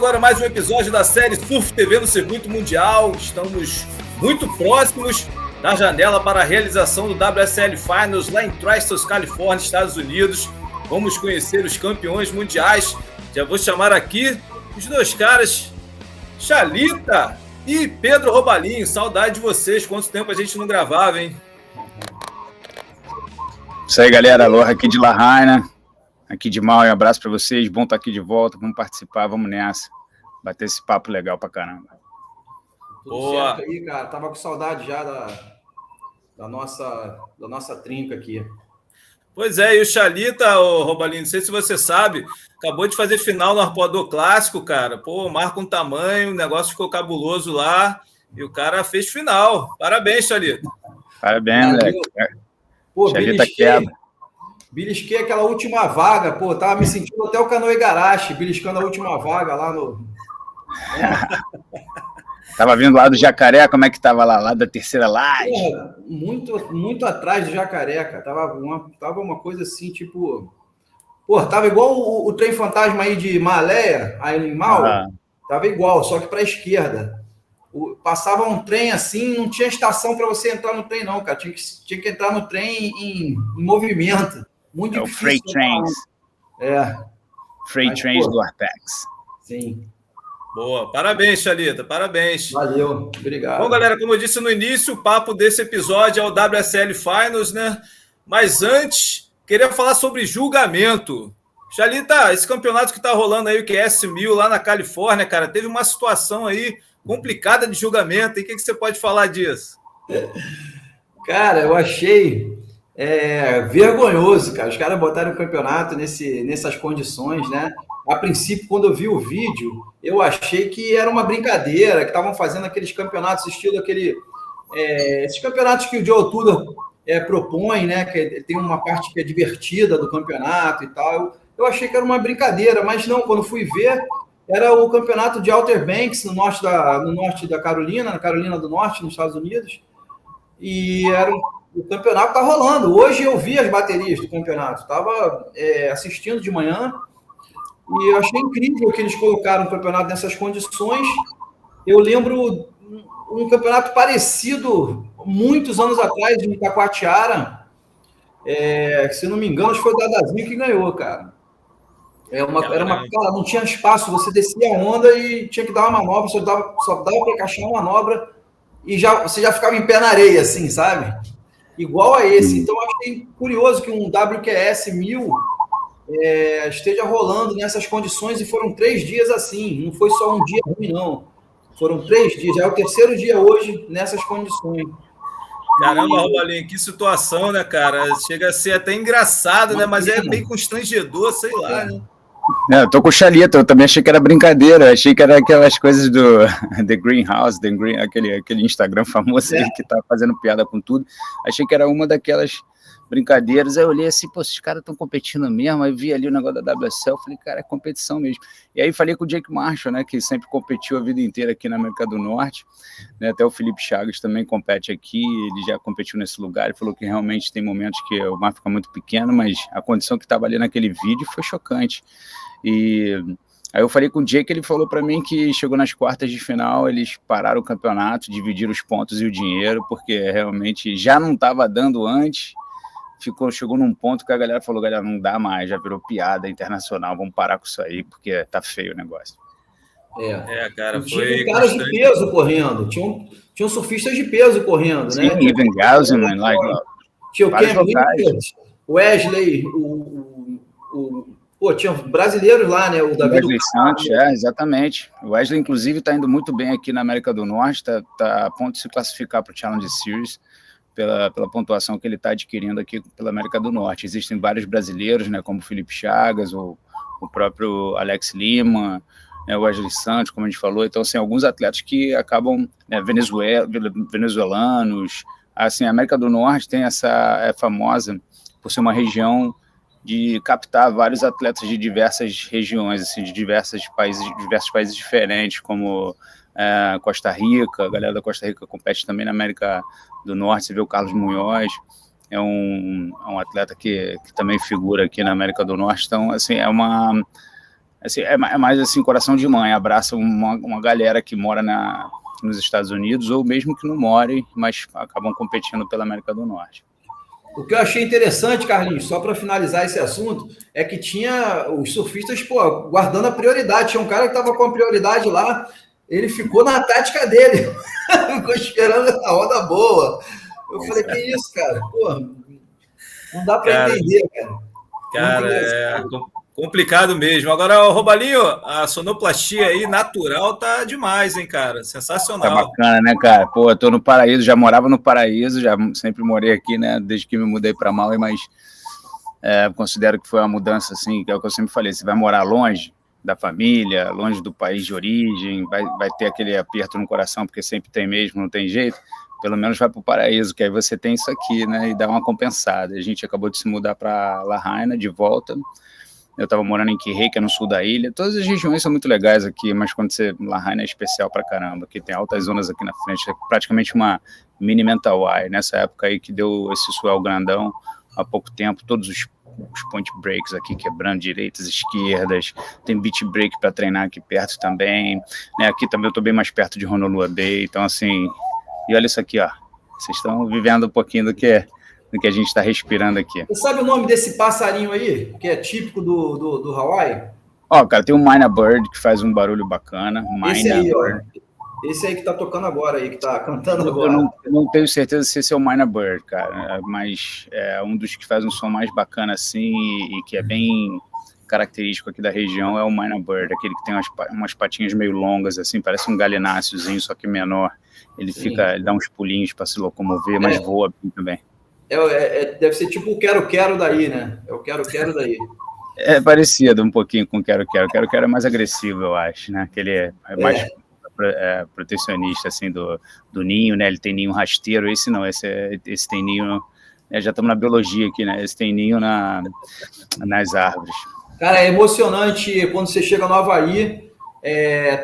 agora mais um episódio da série Surf TV no Circuito Mundial. Estamos muito próximos da janela para a realização do WSL Finals lá em Tri-State, Califórnia, Estados Unidos. Vamos conhecer os campeões mundiais. Já vou chamar aqui os dois caras, Chalita e Pedro Robalinho. Saudade de vocês, quanto tempo a gente não gravava, hein? Isso aí, galera. Aloha aqui de Lahaina. Aqui de Maui, um abraço para vocês, bom estar aqui de volta, vamos participar, vamos nessa, bater esse papo legal pra caramba. Tudo certo aí, cara, tava com saudade já da nossa trinca aqui. Pois é, e o Chalita, Robalinho, não sei se você sabe, acabou de fazer final no Arpoador Clássico, cara, pô, marca um tamanho, o negócio ficou cabuloso lá, e o cara fez final, parabéns, Chalita. Parabéns, moleque. Pô, Chalita quebra. Belisquei aquela última vaga, pô, tava me sentindo até o Canoe Igarashi, beliscando a última vaga lá no... Tava vindo lá do Jacaré, como é que tava lá da terceira laje? Muito atrás do Jacaré, cara, tava uma coisa assim, tipo... Pô, tava igual o trem fantasma aí de Maléia, aí em Mal, tava igual, só que pra esquerda. Passava um trem assim, não tinha estação para você entrar no trem não, cara, tinha que entrar no trem em movimento. Muito difícil. O Freight Trains. Freight Trains do Arpex. Sim. Boa, parabéns, Chalita, parabéns. Valeu, obrigado. Bom, galera, como eu disse no início, o papo desse episódio é o WSL Finals, né? Mas antes, queria falar sobre julgamento. Chalita, esse campeonato que tá rolando aí, o QS1000 lá na Califórnia, cara, teve uma situação aí complicada de julgamento. E o que você pode falar disso? Cara, eu achei... vergonhoso, cara. Os caras botaram o campeonato nessas condições, né? A princípio, quando eu vi o vídeo, eu achei que era uma brincadeira, que estavam fazendo aqueles campeonatos estilo esses campeonatos que o Joe Tudor propõe, né? Que tem uma parte que é divertida do campeonato e tal. Eu achei que era uma brincadeira, mas não, quando fui ver, era o campeonato de Outer Banks, no norte da Carolina, na Carolina do Norte, nos Estados Unidos. E o campeonato está rolando. Hoje eu vi as baterias do campeonato. Estava assistindo de manhã e eu achei incrível que eles colocaram o campeonato nessas condições. Eu lembro um campeonato parecido muitos anos atrás, em Itacoatiara. Se não me engano, acho que foi o Dadazinho que ganhou, cara. Cara, não tinha espaço. Você descia a onda e tinha que dar uma manobra. Só dava para encaixar uma manobra e você já ficava em pé na areia, assim, sabe? Igual a esse. Então, eu achei curioso que um WQS 1000 esteja rolando nessas condições e foram 3 dias assim. Não foi só um dia ruim, não. Foram 3 dias. Já é o terceiro dia hoje nessas condições. Caramba, Robalinho, que situação, né, cara? Chega a ser até engraçado, né? Mas é meio constrangedor, sei lá, né? Eu tô com o Chalita, eu também achei que era brincadeira, achei que era aquelas coisas do The Greenhouse, aquele Instagram famoso aí que tá fazendo piada com tudo, achei que era uma daquelas brincadeiras. Aí eu olhei assim, pô, esses caras estão competindo mesmo, aí vi ali o negócio da WSL, falei, cara, é competição mesmo. E aí falei com o Jake Marshall, né, que sempre competiu a vida inteira aqui na América do Norte, né, até o Felipe Chagas também compete aqui, ele já competiu nesse lugar, ele falou que realmente tem momentos que o mar fica muito pequeno, mas a condição que estava ali naquele vídeo foi chocante. E aí eu falei com o Jake, ele falou para mim que chegou nas quartas de final, eles pararam o campeonato, dividiram os pontos e o dinheiro, porque realmente já não estava dando antes, chegou num ponto que a galera falou, galera, não dá mais, já virou piada internacional, vamos parar com isso aí, porque tá feio o negócio. Cara, tinha caras de peso correndo, tinham surfistas de peso correndo, sim, né? Even Gauselman, tinha o Cam Richards, Wesley, tinha brasileiros lá, né? O David Wesley Santos, exatamente. O Wesley, inclusive, está indo muito bem aqui na América do Norte, está a ponto de se classificar para o Challenge Series, pela pontuação que ele está adquirindo aqui pela América do Norte. Existem vários brasileiros, né, como o Felipe Chagas, o próprio Alex Lima, né, o Wesley Santos, como a gente falou. Então, assim, alguns atletas que acabam, né, venezuelanos. Assim, a América do Norte tem é famosa por ser uma região de captar vários atletas de diversas regiões, assim, de diversos países diferentes, como Costa Rica. A galera da Costa Rica compete também na América do Norte. Você vê o Carlos Munhoz, é um atleta que também figura aqui na América do Norte. Então, assim, Assim, é mais assim, coração de mãe, abraça uma galera que mora nos Estados Unidos, ou mesmo que não more, mas acabam competindo pela América do Norte. O que eu achei interessante, Carlinhos, só para finalizar esse assunto, é que tinha os surfistas, pô, guardando a prioridade. Tinha um cara que estava com a prioridade lá, ele ficou na tática dele, ficou esperando a onda boa. Eu falei, que isso, cara? Pô, não dá para entender, cara. Cara, é complicado mesmo. Agora, Robalinho, a sonoplastia aí natural tá demais, hein, cara? Sensacional. Tá bacana, né, cara? Pô, eu tô no Paraíso, já morava no Paraíso, já sempre morei aqui, né, desde que me mudei para Maui, mas considero que foi uma mudança, assim, que é o que eu sempre falei, você vai morar longe da família, longe do país de origem, vai ter aquele aperto no coração, porque sempre tem mesmo, não tem jeito, pelo menos vai para o Paraíso, que aí você tem isso aqui, né, e dá uma compensada. A gente acabou de se mudar para Lahaina, de volta. Eu estava morando em Kihei, que é no sul da ilha. Todas as regiões são muito legais aqui, mas quando você... Lahaina é especial pra caramba, que tem altas zonas aqui na frente, é praticamente uma mini Mentawai. Nessa época aí que deu esse swell grandão, há pouco tempo, todos os point breaks aqui quebrando direitas, esquerdas, tem beach break para treinar aqui perto também, né? Aqui também eu estou bem mais perto de Honolulu Bay, então assim, e olha isso aqui, ó, vocês estão vivendo um pouquinho do que a gente está respirando aqui. Você sabe o nome desse passarinho aí, que é típico do Hawaii? Ó, cara, tem o Myna Bird, que faz um barulho bacana. Esse aí, ó. Esse aí que tá tocando agora aí, que tá cantando agora. Eu não tenho certeza se esse é o Myna Bird, cara, mas é um dos que faz um som mais bacana assim e que é bem característico aqui da região é o Myna Bird, aquele que tem umas patinhas meio longas, assim, parece um galináceozinho, só que menor. Ele ele dá uns pulinhos para se locomover, mas voa bem também. Deve ser tipo o quero-quero daí, né? É o quero-quero daí. É parecido um pouquinho com o quero-quero. O quero-quero é mais agressivo, eu acho, né? Que ele é mais protecionista, assim, do ninho, né? Ele tem ninho rasteiro, esse não, esse tem ninho... já estamos na biologia aqui, né? Esse tem ninho nas árvores. Cara, é emocionante quando você chega no Havaí,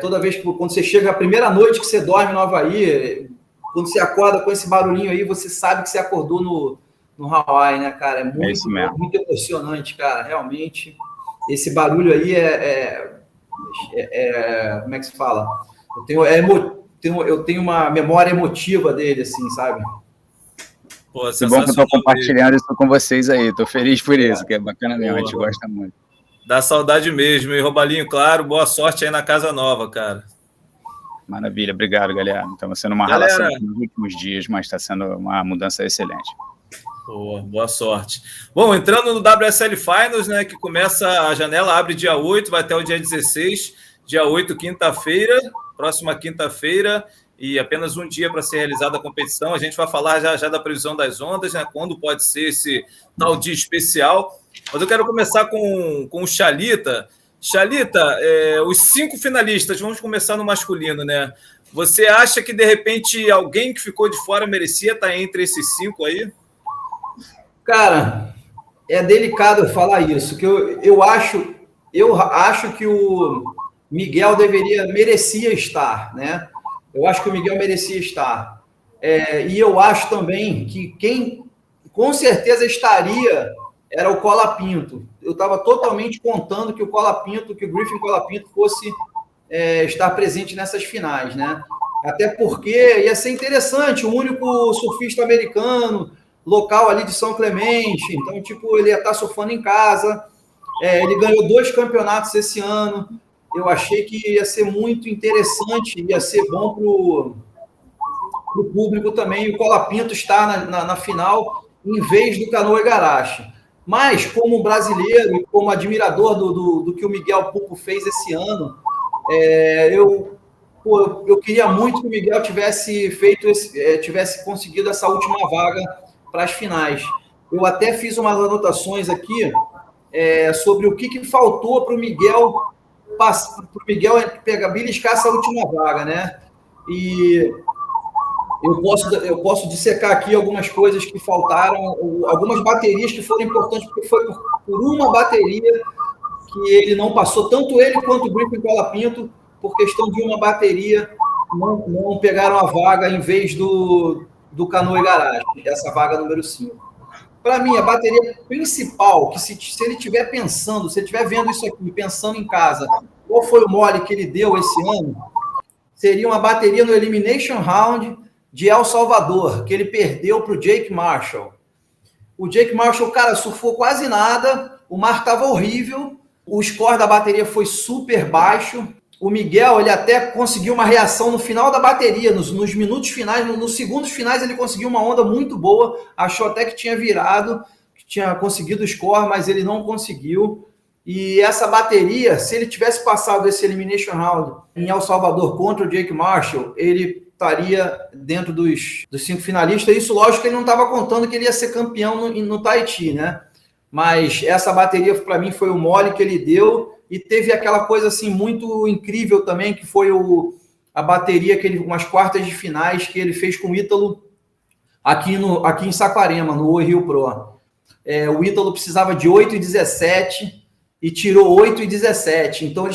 toda vez quando você chega, a primeira noite que você dorme no Havaí... Quando você acorda com esse barulhinho aí, você sabe que você acordou no Hawaii, né, cara? É muito emocionante, cara, realmente. Esse barulho aí como é que se fala? Eu tenho uma memória emotiva dele, assim, sabe? Pô, que bom que eu tô compartilhando isso com vocês aí. Tô feliz por isso, que é bacana mesmo, a gente gosta muito. Dá saudade mesmo, e Robalinho, claro, boa sorte aí na casa nova, cara. Maravilha, obrigado, galera. Estamos sendo uma relação nos últimos dias, mas está sendo uma mudança excelente. Boa sorte. Bom, entrando no WSL Finals, né, que começa, a janela abre dia 8, vai até o dia 16, dia 8, quinta-feira, próxima quinta-feira, e apenas um dia para ser realizada a competição. A gente vai falar já da previsão das ondas, né, quando pode ser esse tal dia especial. Mas eu quero começar com o Chalita. Chalita, os 5 finalistas, vamos começar no masculino, né? Você acha que, de repente, alguém que ficou de fora merecia estar entre esses 5 aí? Cara, é delicado falar isso, que eu acho que o Miguel merecia estar, né? Eu acho que o Miguel merecia estar. E eu acho também que quem com certeza estaria era o Colapinto. Eu estava totalmente contando que que o Griffin Colapinto fosse estar presente nessas finais, né? Até porque ia ser interessante, o único surfista americano, local ali de São Clemente, então, tipo, ele ia estar surfando em casa, ele ganhou 2 campeonatos esse ano, eu achei que ia ser muito interessante, ia ser bom para o público também, o Colapinto está na final, em vez do Canoa Igarashi. Mas, como brasileiro e como admirador do que o Miguel Pupo fez esse ano, eu queria muito que o Miguel tivesse conseguido essa última vaga para as finais. Eu até fiz umas anotações aqui sobre o que faltou para o Miguel beliscar essa última vaga, né? E eu posso dissecar aqui algumas coisas que faltaram, algumas baterias que foram importantes, porque foi por uma bateria que ele não passou, tanto ele quanto o Griffin Colapinto, por questão de uma bateria, não pegaram a vaga em vez do Canoa Igarashi, essa vaga número 5. Para mim, a bateria principal, que se ele estiver pensando, se ele estiver vendo isso aqui, pensando em casa, qual foi o mole que ele deu esse ano, seria uma bateria no Elimination Round de El Salvador, que ele perdeu para o Jake Marshall. O Jake Marshall, cara, surfou quase nada, o mar estava horrível, o score da bateria foi super baixo. O Miguel, ele até conseguiu uma reação no final da bateria, nos minutos finais, nos segundos finais, ele conseguiu uma onda muito boa, achou até que tinha virado, que tinha conseguido o score, mas ele não conseguiu. E essa bateria, se ele tivesse passado esse Elimination Round em El Salvador contra o Jake Marshall, ele estaria dentro dos 5 finalistas. Isso, lógico, que ele não estava contando que ele ia ser campeão no Tahiti, né? Mas essa bateria, para mim, foi o mole que ele deu. E teve aquela coisa assim muito incrível também, que foi a bateria, umas quartas de finais que ele fez com o Ítalo aqui em Saquarema, no Rio Pro. O Ítalo precisava de 8,17 e tirou 8,17. Então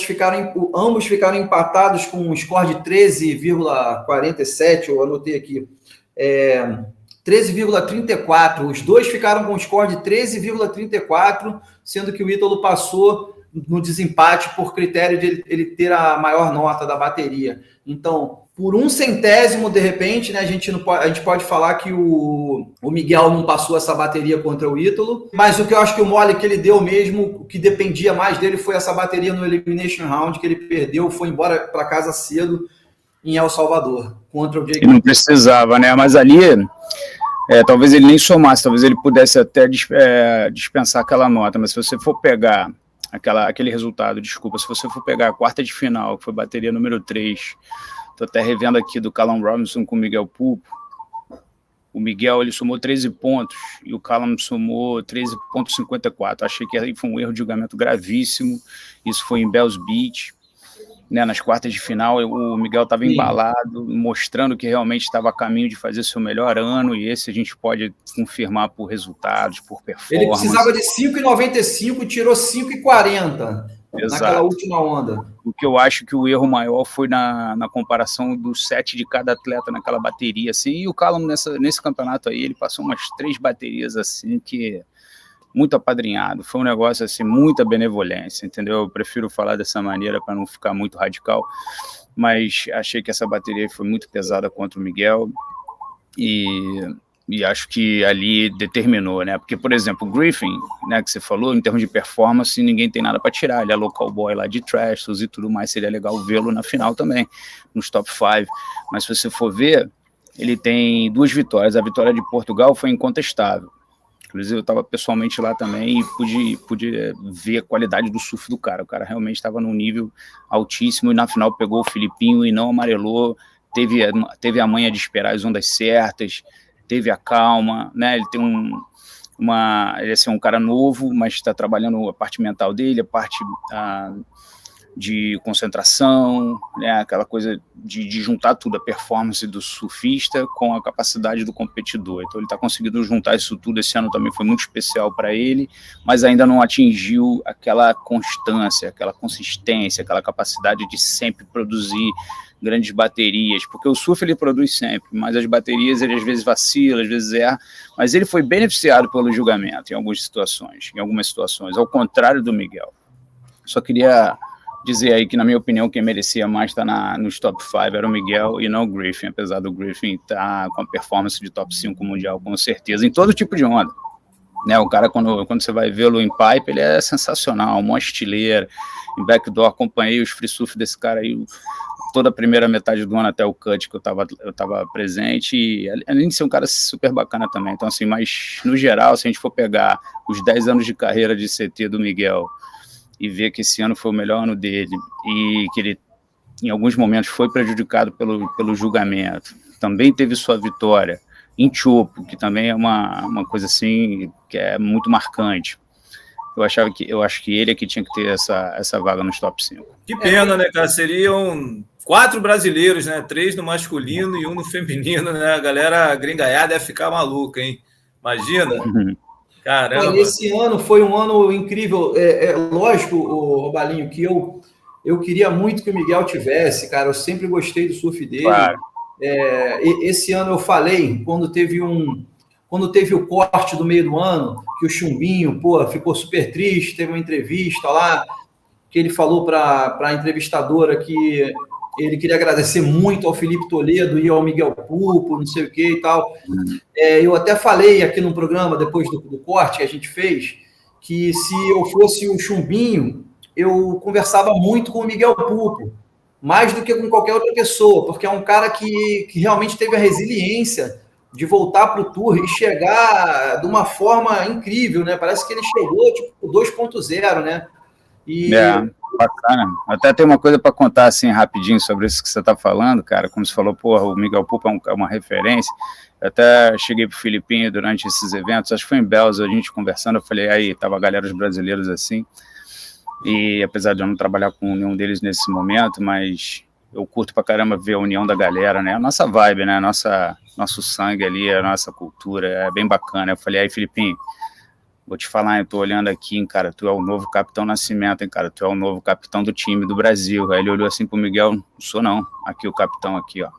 ambos ficaram empatados com um score de 13,47, eu anotei aqui, 13,34. Os dois ficaram com um score de 13,34, sendo que o Ítalo passou no desempate por critério de ele ter a maior nota da bateria. Então, por 1/100, de repente, né, a gente pode falar que o Miguel não passou essa bateria contra o Ítalo, mas o que eu acho que o mole que ele deu mesmo, o que dependia mais dele, foi essa bateria no Elimination Round, que ele perdeu, foi embora para casa cedo em El Salvador, contra o Jake. E não precisava, né? Mas ali, talvez ele nem somasse, talvez ele pudesse até dispensar aquela nota, mas se você for pegar aquele resultado, desculpa, se você for pegar a quarta de final, que foi bateria número 3, estou até revendo aqui do Callum Robinson com o Miguel Pupo, o Miguel ele somou 13 pontos e o Callum somou 13,54. Achei que aí foi um erro de julgamento gravíssimo, isso foi em Bells Beach, né, nas quartas de final. O Miguel estava embalado, mostrando que realmente estava a caminho de fazer seu melhor ano, e esse a gente pode confirmar por resultados, por performance. Ele precisava de 5,95, tirou 5,40 naquela última onda. O que eu acho que o erro maior foi na comparação do set de cada atleta naquela bateria, assim, e o Callum nesse campeonato aí, ele passou umas 3 baterias assim que... muito apadrinhado, foi um negócio assim, muita benevolência, entendeu? Eu prefiro falar dessa maneira para não ficar muito radical, mas achei que essa bateria foi muito pesada contra o Miguel e acho que ali determinou, né? Porque, por exemplo, o Griffin, né, que você falou, em termos de performance, ninguém tem nada para tirar, ele é local boy lá de Trestles e tudo mais, seria legal vê-lo na final também, nos top 5, mas se você for ver, ele tem 2 vitórias, a vitória de Portugal foi incontestável. Inclusive, eu estava pessoalmente lá também e pude ver a qualidade do surf do cara. O cara realmente estava num nível altíssimo e na final pegou o Filipinho e não amarelou. Teve a manha de esperar as ondas certas, teve a calma, né? Ele tem ele é um cara novo, mas está trabalhando a parte mental dele, a parte de concentração, né, aquela coisa de juntar tudo, a performance do surfista com a capacidade do competidor. Então ele está conseguindo juntar isso tudo. Esse ano também foi muito especial para ele, mas ainda não atingiu aquela constância, aquela consistência, aquela capacidade de sempre produzir grandes baterias, porque o surf ele produz sempre, mas as baterias ele às vezes vacila, às vezes erra, mas ele foi beneficiado pelo julgamento em algumas situações, ao contrário do Miguel. Só queria dizer aí que, na minha opinião, quem merecia mais estar nos top 5 era o Miguel e não o Griffin, apesar do Griffin estar com a performance de top 5 mundial, com certeza, em todo tipo de onda. Né, o cara, quando você vai vê-lo em pipe, ele é sensacional, uma estileira. Em backdoor, acompanhei os free surf desse cara aí, toda a primeira metade do ano até o cut que eu tava presente, e além de ser um cara super bacana também. Então, assim, mas no geral, se a gente for pegar os 10 anos de carreira de CT do Miguel e ver que esse ano foi o melhor ano dele e que ele, em alguns momentos, foi prejudicado pelo julgamento, também teve sua vitória em Chopo, que também é uma coisa assim que é muito marcante. Eu acho que ele é que tinha que ter essa vaga nos top 5. Que pena, né, cara? Seriam 4 brasileiros, né? 3 no masculino e 1 no feminino, né? A galera gringaiada ia ficar maluca, hein? Imagina. Caramba. Olha, esse ano foi um ano incrível. Lógico, Robalinho, que eu queria muito que o Miguel tivesse, cara. Eu sempre gostei do surf dele. Claro. Esse ano eu falei, quando quando teve o corte do meio do ano, que o Chumbinho, pô, ficou super triste, teve uma entrevista lá, que ele falou para a entrevistadora que ele queria agradecer muito ao Felipe Toledo e ao Miguel Pupo, não sei o que e tal. Eu até falei aqui no programa, depois do corte que a gente fez, que se eu fosse o Chumbinho, eu conversava muito com o Miguel Pupo, mais do que com qualquer outra pessoa, porque é um cara que realmente teve a resiliência de voltar para o Tour e chegar de uma forma incrível, né? Parece que ele chegou tipo 2.0, né? Bacana. Até tem uma coisa para contar assim rapidinho sobre isso que você está falando, cara. Como você falou, porra, o Miguel Pupo é uma referência. Eu até cheguei pro Filipinho durante esses eventos, acho que foi em Belza, a gente conversando, eu falei, aí, tava a galera, os brasileiros assim, e apesar de eu não trabalhar com nenhum deles nesse momento, mas eu curto pra caramba ver a união da galera, né? A nossa vibe, né? Nosso sangue ali, a nossa cultura, é bem bacana. Eu falei, aí, Filipinho, vou te falar, eu tô olhando aqui, hein, cara, tu é o novo Capitão Nascimento, hein, cara, tu é o novo capitão do time do Brasil. Aí ele olhou assim pro Miguel, não sou não, aqui o capitão aqui, ó.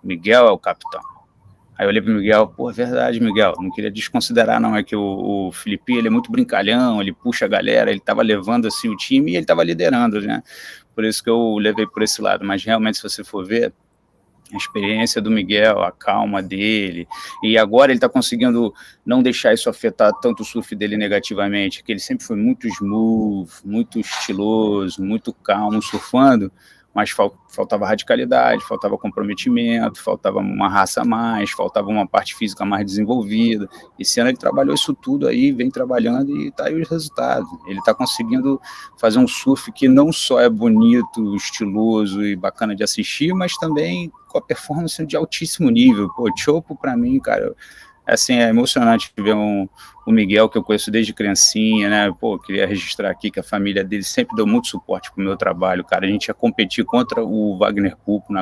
Miguel é o capitão. Aí eu olhei pro Miguel, pô, é verdade, Miguel, não queria desconsiderar não, é que o Filipinho, ele é muito brincalhão, ele puxa a galera, ele tava levando assim o time e ele tava liderando, né, por isso que eu levei por esse lado, mas realmente se você for ver, a experiência do Miguel, a calma dele, e agora ele está conseguindo não deixar isso afetar tanto o surf dele negativamente, que ele sempre foi muito smooth, muito estiloso, muito calmo surfando, mas faltava radicalidade, faltava comprometimento, faltava uma raça a mais, faltava uma parte física mais desenvolvida. Esse ano ele trabalhou isso tudo aí, vem trabalhando e tá aí os resultados. Ele está conseguindo fazer um surf que não só é bonito, estiloso e bacana de assistir, mas também com a performance de altíssimo nível. Pô, Chopo, para mim, cara, assim, é emocionante ver o Miguel, que eu conheço desde criancinha, né, pô, queria registrar aqui que a família dele sempre deu muito suporte pro meu trabalho, cara, a gente ia competir contra o Wagner Pupo,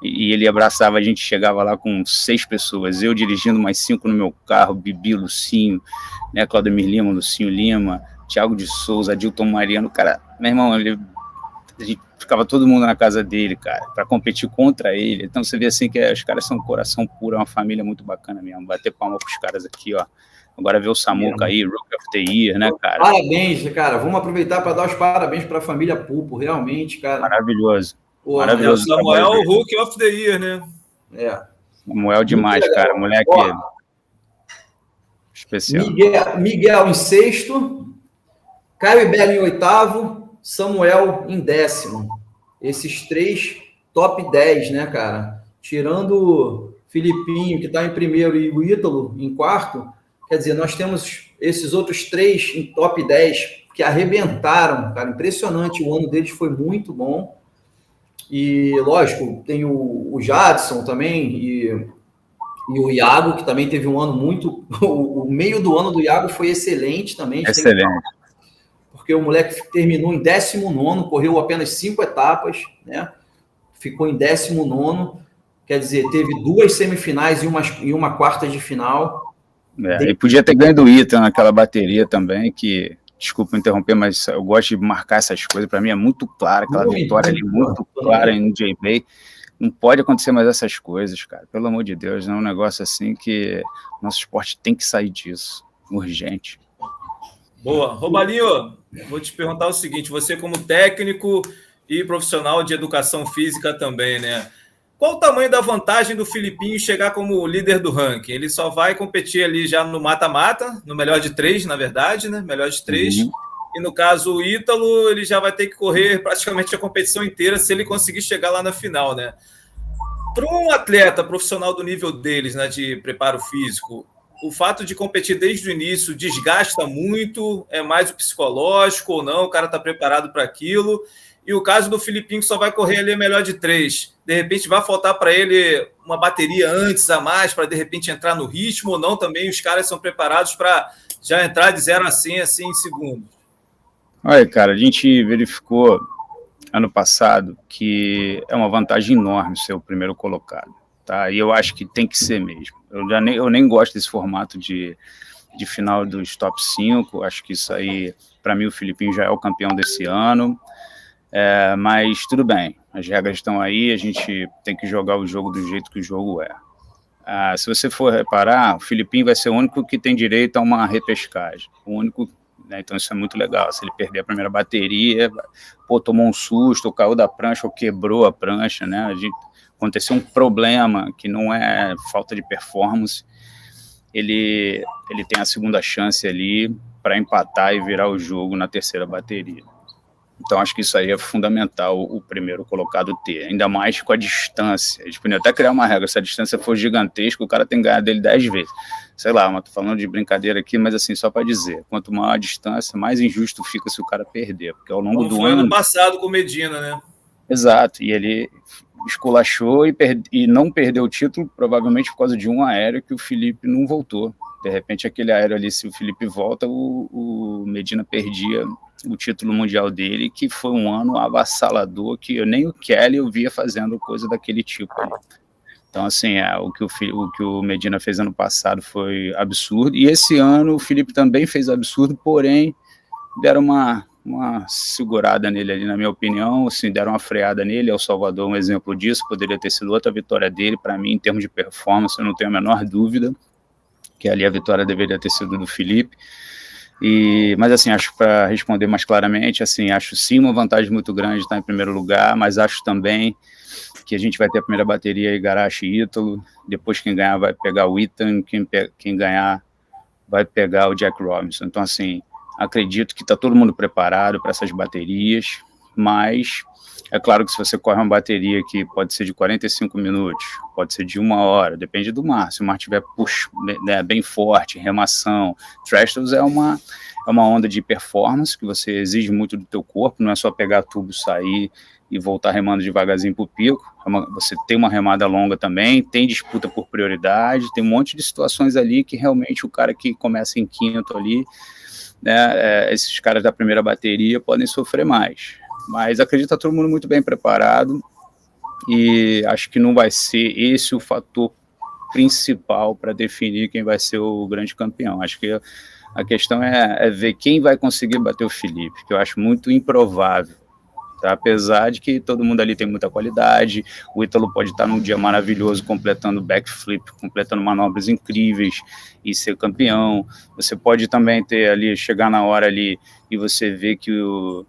e ele abraçava, a gente chegava lá com 6 pessoas, eu dirigindo mais 5 no meu carro, Bibi, Lucinho, né, Claudemir Lima, Lucinho Lima, Thiago de Souza, Adilton Mariano, cara, meu irmão, a gente ficava todo mundo na casa dele, cara, para competir contra ele. Então você vê assim que os caras são um coração puro, é uma família muito bacana mesmo. Bater palma pros caras aqui, ó. Agora ver o Samuca aí, Rookie of the Year, né, cara? Parabéns, cara. Vamos aproveitar para dar os parabéns para a família Pupo, realmente, cara. Maravilhoso. Pô, maravilhoso. O Samuel é o Rookie of the Year, né? Samuel demais, cara. Moleque especial. Miguel em 6º, Caio Belo em 8º, Samuel em 10º. Esses 3 top 10, né, cara? Tirando o Filipinho, que está em 1º, e o Ítalo em 4º, quer dizer, nós temos esses outros 3 em top 10 que arrebentaram, cara. Impressionante, o ano deles foi muito bom. E, lógico, tem o Jadson também e o Iago, que também teve um ano muito... O meio do ano do Iago foi excelente também. Excelente. Porque o moleque terminou em 19º, correu apenas 5 etapas, né? Ficou em 19º, quer dizer, teve 2 semifinais e uma quarta de final. E podia ter ganho do Ita naquela bateria também, que, desculpa interromper, mas eu gosto de marcar essas coisas, para mim é muito clara, aquela vitória ali, muito clara em J-Bay. Não pode acontecer mais essas coisas, cara, pelo amor de Deus, é um negócio assim que nosso esporte tem que sair disso, urgente. Boa. Robalinho, vou te perguntar o seguinte, você como técnico e profissional de educação física também, né? Qual o tamanho da vantagem do Filipinho chegar como líder do ranking? Ele só vai competir ali já no mata-mata, no melhor de 3, na verdade, né? Melhor de 3. E no caso, o Ítalo, ele já vai ter que correr praticamente a competição inteira se ele conseguir chegar lá na final, né? Para um atleta profissional do nível deles, né, de preparo físico, o fato de competir desde o início desgasta muito, é mais o psicológico ou não, o cara está preparado para aquilo. E o caso do Filipinho, que só vai correr ali melhor de 3, de repente vai faltar para ele uma bateria antes a mais, para de repente entrar no ritmo, ou não, também os caras são preparados para já entrar de 0 a 100 assim em segundos. Olha, cara, a gente verificou ano passado que é uma vantagem enorme ser o primeiro colocado. Tá? E eu acho que tem que ser mesmo. Eu nem gosto desse formato de final dos top 5, acho que isso aí, para mim, o Filipinho já é o campeão desse ano, mas tudo bem, as regras estão aí, a gente tem que jogar o jogo do jeito que o jogo é. se você for reparar, o Filipinho vai ser o único que tem direito a uma repescagem. O único, né, então isso é muito legal. Se ele perder a primeira bateria, tomou um susto, ou caiu da prancha, ou quebrou a prancha, né? Aconteceu um problema que não é falta de performance, ele tem a segunda chance ali para empatar e virar o jogo na terceira bateria. Então, acho que isso aí é fundamental o primeiro colocado ter, ainda mais com a distância. Eles podiam até criar uma regra, se a distância for gigantesca, o cara tem que ganhar dele 10 vezes. Sei lá, mas tô falando de brincadeira aqui, mas assim, só para dizer, quanto maior a distância, mais injusto fica se o cara perder, porque ao longo do ano... ano passado com o Medina, né? Exato, e ele esculachou e não perdeu o título, provavelmente por causa de um aéreo que o Felipe não voltou. De repente, aquele aéreo ali, se o Felipe volta, o Medina perdia o título mundial dele, que foi um ano avassalador, que nem o Kelly eu via fazendo coisa daquele tipo. Então, assim, o que o Medina fez ano passado foi absurdo, e esse ano o Felipe também fez absurdo, porém, deram uma segurada nele ali, na minha opinião, assim, deram uma freada nele. El Salvador um exemplo disso, poderia ter sido outra vitória dele, para mim, em termos de performance, eu não tenho a menor dúvida que ali a vitória deveria ter sido do Felipe. Mas assim, acho, para responder mais claramente, assim, acho sim uma vantagem muito grande estar em primeiro lugar, mas acho também que a gente vai ter a primeira bateria Igarashi e Ítalo, depois quem ganhar vai pegar o Ethan, quem ganhar vai pegar o Jack Robinson. Então, assim, acredito que está todo mundo preparado para essas baterias, mas é claro que se você corre uma bateria que pode ser de 45 minutos, pode ser de 1 hora, depende do mar. Se o mar estiver bem forte, remação, thrustles é uma onda de performance que você exige muito do teu corpo, não é só pegar tubo, sair e voltar remando devagarzinho para o pico. Você tem uma remada longa também, tem disputa por prioridade, tem um monte de situações ali que realmente o cara que começa em quinto ali, né, esses caras da primeira bateria podem sofrer mais. Mas acredito que está todo mundo muito bem preparado e acho que não vai ser esse o fator principal para definir quem vai ser o grande campeão. Acho que a questão é ver quem vai conseguir bater o Felipe, que eu acho muito improvável. Tá? Apesar de que todo mundo ali tem muita qualidade, o Ítalo pode estar num dia maravilhoso completando backflip, completando manobras incríveis e ser campeão. Você pode também ter ali, chegar na hora ali e você ver que o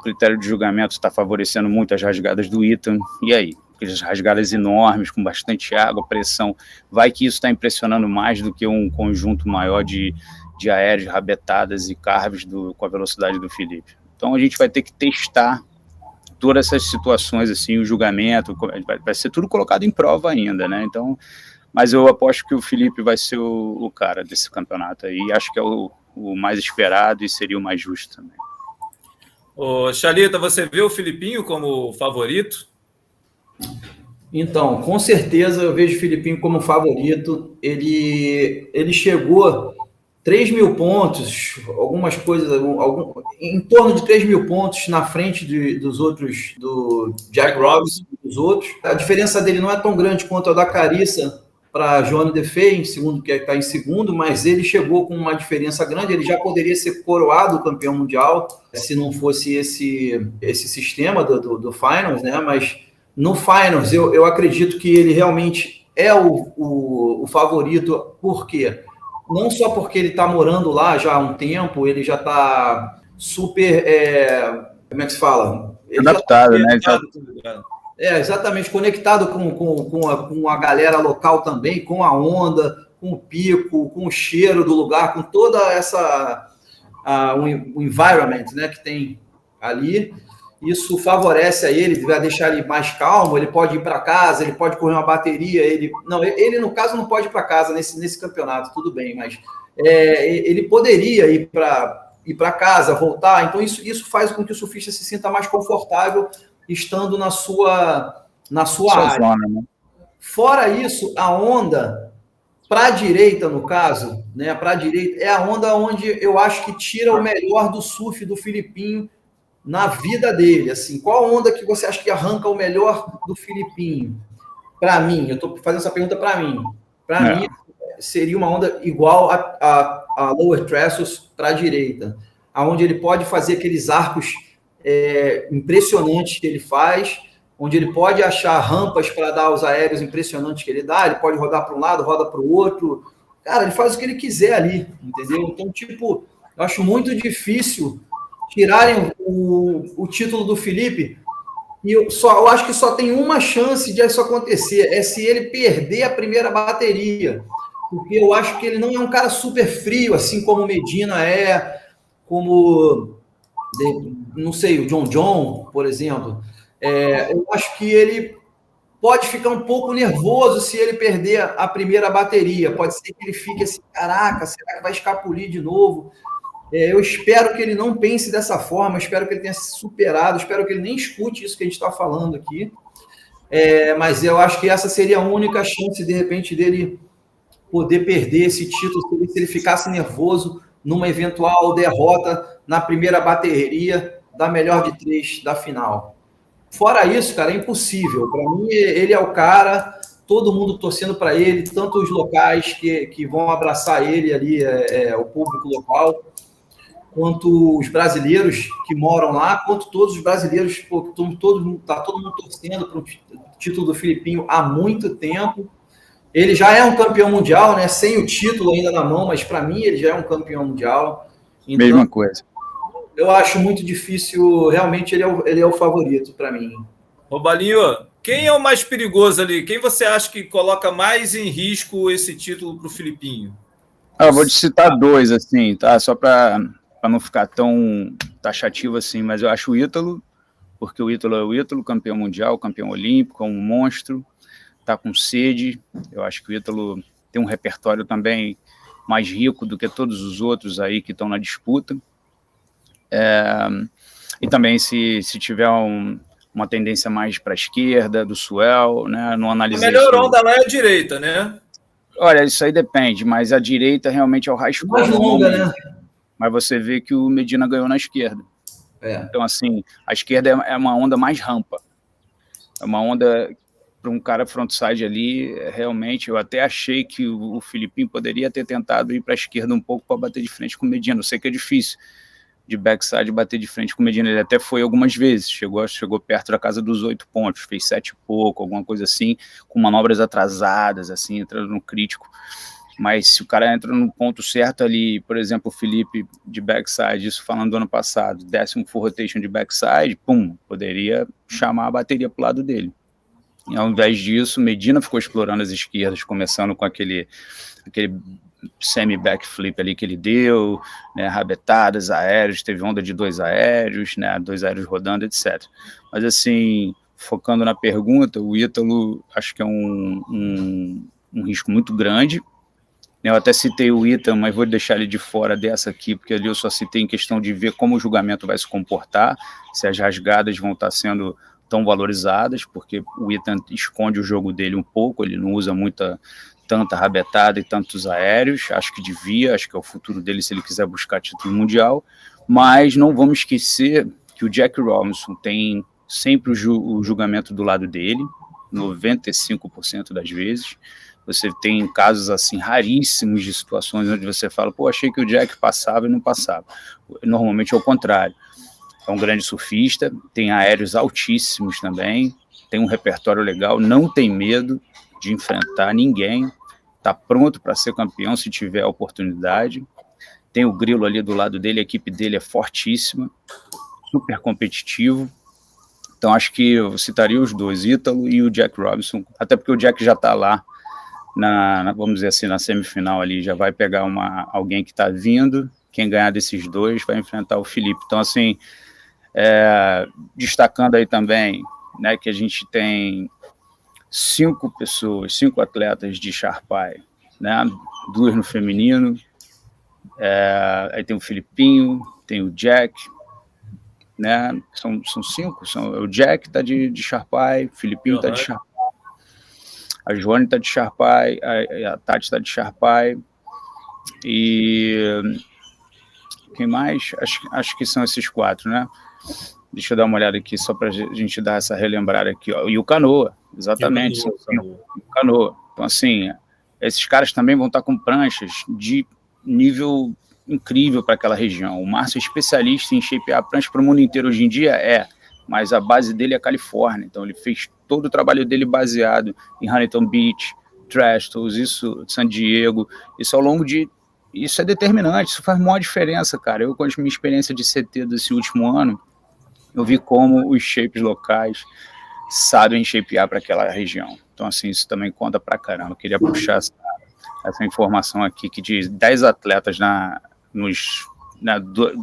critério de julgamento está favorecendo muito as rasgadas do Ethan, e aí? Aquelas rasgadas enormes, com bastante água, pressão, vai que isso está impressionando mais do que um conjunto maior de aéreos, rabetadas e carves com a velocidade do Felipe. Então a gente vai ter que testar todas essas situações, assim, o julgamento, vai ser tudo colocado em prova ainda, né? Então, mas eu aposto que o Felipe vai ser o cara desse campeonato aí, acho que é o mais esperado e seria o mais justo também. Ô, Chalita, você vê o Filipinho como favorito? Então, com certeza eu vejo o Filipinho como favorito. Ele chegou 3.000 pontos, algumas coisas, em torno de 3.000 pontos na frente dos outros, do Jack Robinson e dos outros. A diferença dele não é tão grande quanto a da Carissa para Johnny Defay, que está em segundo, mas ele chegou com uma diferença grande. Ele já poderia ser coroado campeão mundial se não fosse esse sistema do Finals, né? Mas no Finals eu acredito que ele realmente é o favorito. Por quê? Não só porque ele está morando lá já há um tempo, ele já está super, como é que se fala? Ele adaptado, né? Exatamente, conectado com a galera local também, com a onda, com o pico, com o cheiro do lugar, com toda o environment, né, que tem ali. Isso favorece a ele, vai deixar ele mais calmo, ele pode ir para casa, ele pode correr uma bateria, ele no caso não pode ir para casa nesse campeonato, tudo bem, mas ele poderia ir para casa, voltar, então isso faz com que o surfista se sinta mais confortável estando na sua área. Zona, né? Fora isso, a onda para a direita, no caso, né, para a direita, é a onda onde eu acho que tira o melhor do surf do Filipinho na vida dele. Assim, qual onda que você acha que arranca o melhor do Filipinho? Para mim, eu estou fazendo essa pergunta para mim. Para mim, seria uma onda igual a Lower Trestles para a direita, onde ele pode fazer aqueles arcos impressionantes que ele faz, onde ele pode achar rampas para dar os aéreos impressionantes que ele dá, ele pode rodar para um lado, roda para o outro. Cara, ele faz o que ele quiser ali, entendeu? Então, tipo, eu acho muito difícil tirarem o título do Felipe, e eu acho que só tem uma chance de isso acontecer, é se ele perder a primeira bateria, porque eu acho que ele não é um cara super frio, assim como o Medina é, como, não sei, o John, por exemplo. Eu acho que ele pode ficar um pouco nervoso se ele perder a primeira bateria, pode ser que ele fique assim, caraca, será que vai escapulir de novo? Eu espero que ele não pense dessa forma, espero que ele tenha se superado, espero que ele nem escute isso que a gente está falando aqui. Mas eu acho que essa seria a única chance, de repente, dele poder perder esse título, se ele ficasse nervoso numa eventual derrota na primeira bateria da melhor de 3 da final. Fora isso, cara, é impossível. Para mim, ele é o cara, todo mundo torcendo para ele, tanto os locais que vão abraçar ele ali, o público local, quanto os brasileiros que moram lá, quanto todos os brasileiros, todo mundo torcendo para o título do Filipinho há muito tempo. Ele já é um campeão mundial, né? Sem o título ainda na mão, mas para mim ele já é um campeão mundial. Então, mesma coisa. Eu acho muito difícil, realmente ele é o favorito para mim. Robalinho, quem é o mais perigoso ali? Quem você acha que coloca mais em risco esse título para o Filipinho? Eu vou te citar dois, assim, tá? Só para não ficar tão taxativo assim, mas eu acho o Ítalo, porque o Ítalo é o Ítalo, campeão mundial, campeão olímpico, é um monstro, tá com sede. Eu acho que o Ítalo tem um repertório também mais rico do que todos os outros aí que estão na disputa. E também se tiver uma tendência mais para a esquerda, do Suel, né? Não analisei. A melhor onda lá é a direita, né? Olha, isso aí depende, mas a direita realmente é o raiz mais longa, né? Mas você vê que o Medina ganhou na esquerda. Então, assim, a esquerda é uma onda mais rampa. É uma onda para um cara frontside ali, realmente, eu até achei que o Filipinho poderia ter tentado ir para a esquerda um pouco para bater de frente com o Medina. Eu sei que é difícil de backside bater de frente com o Medina. Ele até foi algumas vezes, chegou perto da casa dos 8 pontos, fez 7 e pouco, alguma coisa assim, com manobras atrasadas, assim, entrando no crítico. Mas se o cara entra no ponto certo ali, por exemplo, o Felipe de backside, isso falando do ano passado, 10º full rotation de backside, pum, poderia chamar a bateria para o lado dele. E ao invés disso, Medina ficou explorando as esquerdas, começando com aquele semi-backflip ali que ele deu, né, rabetadas, aéreos, teve onda de 2 aéreos, né, 2 aéreos rodando, etc. Mas assim, focando na pergunta, o Ítalo acho que é um risco muito grande. Eu até citei o Ethan, mas vou deixar ele de fora dessa aqui, porque ali eu só citei em questão de ver como o julgamento vai se comportar, se as rasgadas vão estar sendo tão valorizadas, porque o Ethan esconde o jogo dele um pouco, ele não usa tanta rabetada e tantos aéreos, acho que devia, acho que é o futuro dele se ele quiser buscar título mundial, mas não vamos esquecer que o Jack Robinson tem sempre o julgamento do lado dele, 95% das vezes. Você tem casos assim raríssimos de situações onde você fala, pô, achei que o Jack passava e não passava. Normalmente é o contrário. É um grande surfista, tem aéreos altíssimos também, tem um repertório legal, não tem medo de enfrentar ninguém, está pronto para ser campeão se tiver a oportunidade. Tem o Grilo ali do lado dele, a equipe dele é fortíssima, super competitivo. Então acho que eu citaria os dois, Ítalo e o Jack Robinson, até porque o Jack já está lá, vamos dizer assim, na semifinal ali, já vai pegar alguém que está vindo, quem ganhar desses dois vai enfrentar o Felipe. Então, assim, destacando aí também, né, que a gente tem 5 atletas de Sharpai, né, 2 no feminino, aí tem o Filipinho, tem o Jack, né, são 5, o Jack está de Sharpai, o Filipinho está de Sharpai, a Joane está de Sharpai, a Tati está de Sharpai, e quem mais? Acho que são esses 4, né? Deixa eu dar uma olhada aqui, só para a gente dar essa relembrada aqui, ó. E o Canoa, exatamente, o Canoa. Então, assim, esses caras também vão estar com pranchas de nível incrível para aquela região. O Márcio é especialista em shapear a prancha para o mundo inteiro hoje em dia, mas a base dele é a Califórnia, então ele fez todo o trabalho dele baseado em Huntington Beach, Trestles, isso, San Diego, isso ao longo de... Isso é determinante, isso faz maior diferença, cara. Eu, com a minha experiência de CT desse último ano, eu vi como os shapes locais sabem shapear para aquela região. Então, assim, isso também conta pra caramba. Eu queria puxar essa informação aqui, que de 10 atletas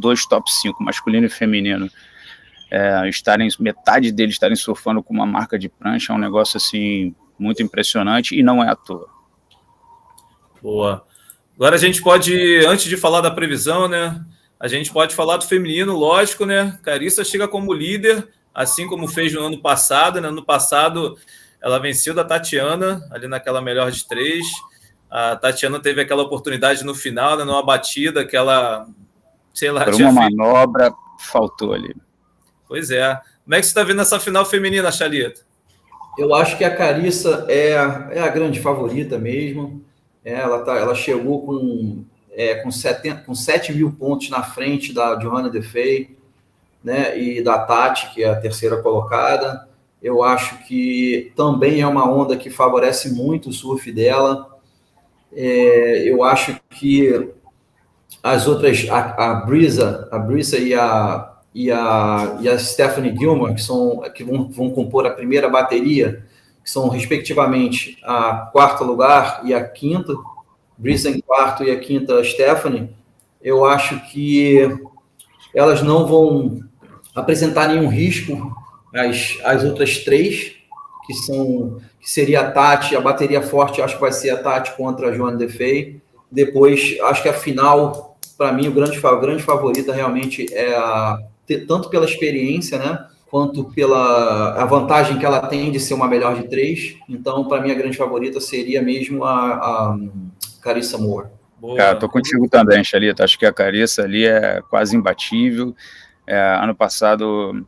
dois top 5, masculino e feminino, metade deles estarem surfando com uma marca de prancha, é um negócio, assim, muito impressionante, e não é à toa. Boa. Agora a gente pode, antes de falar da previsão, né, a gente pode falar do feminino, lógico, né? Carissa chega como líder, assim como fez no ano passado, né? No passado, ela venceu da Tatiana, ali naquela melhor de 3. A Tatiana teve aquela oportunidade no final, né? Numa batida que ela, sei lá... Por uma manobra, faltou ali. Pois é. Como é que você está vendo essa final feminina, Chalita? Eu acho que a Carissa é a grande favorita mesmo. Ela chegou com 7 mil pontos na frente da Johanna Defey, né, e da Tati, que é a terceira colocada. Eu acho que também é uma onda que favorece muito o surf dela. Eu acho que as outras, a Brisa e a Stephanie Gilmore, que vão compor a primeira bateria, que são, respectivamente, a quarto lugar e a quinta, Brisa em quarto e a quinta Stephanie, eu acho que elas não vão apresentar nenhum risco às outras 3, que seria a Tati, a bateria forte, acho que vai ser a Tati contra a Johanna Defey. Depois, acho que a final, para mim, o grande favorita realmente tanto pela experiência, né, quanto pela a vantagem que ela tem de ser uma melhor de 3. Então, para mim, a grande favorita seria mesmo a Carissa Moore. Cara, tô contigo também, Chalita. Acho que a Carissa ali é quase imbatível. Ano passado,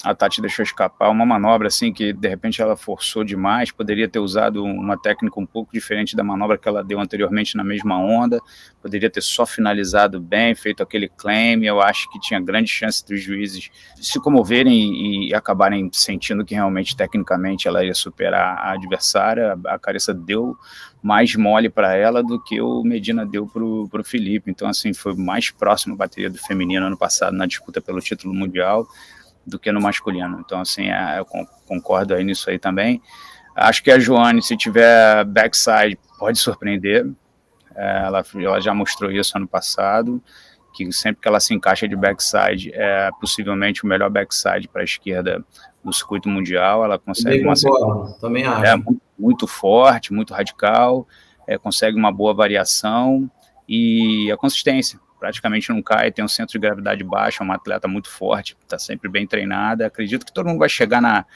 a Tati deixou escapar uma manobra assim que de repente ela forçou demais, poderia ter usado uma técnica um pouco diferente da manobra que ela deu anteriormente na mesma onda, poderia ter só finalizado bem, feito aquele claim. Eu acho que tinha grande chance dos juízes se comoverem e acabarem sentindo que realmente tecnicamente ela ia superar a adversária. A Carissa deu mais mole para ela do que o Medina deu pro Felipe, então assim, foi mais próximo a bateria do feminino ano passado na disputa pelo título mundial do que no masculino. Então, assim, eu concordo aí nisso aí também. Acho que a Joane, se tiver backside, pode surpreender. Ela já mostrou isso ano passado, que sempre que ela se encaixa de backside, é possivelmente o melhor backside para a esquerda do circuito mundial. Ela consegue também acho. Muito forte, muito radical, consegue uma boa variação e a consistência. Praticamente não cai, tem um centro de gravidade baixo, é uma atleta muito forte, está sempre bem treinada. Acredito que todo mundo vai chegar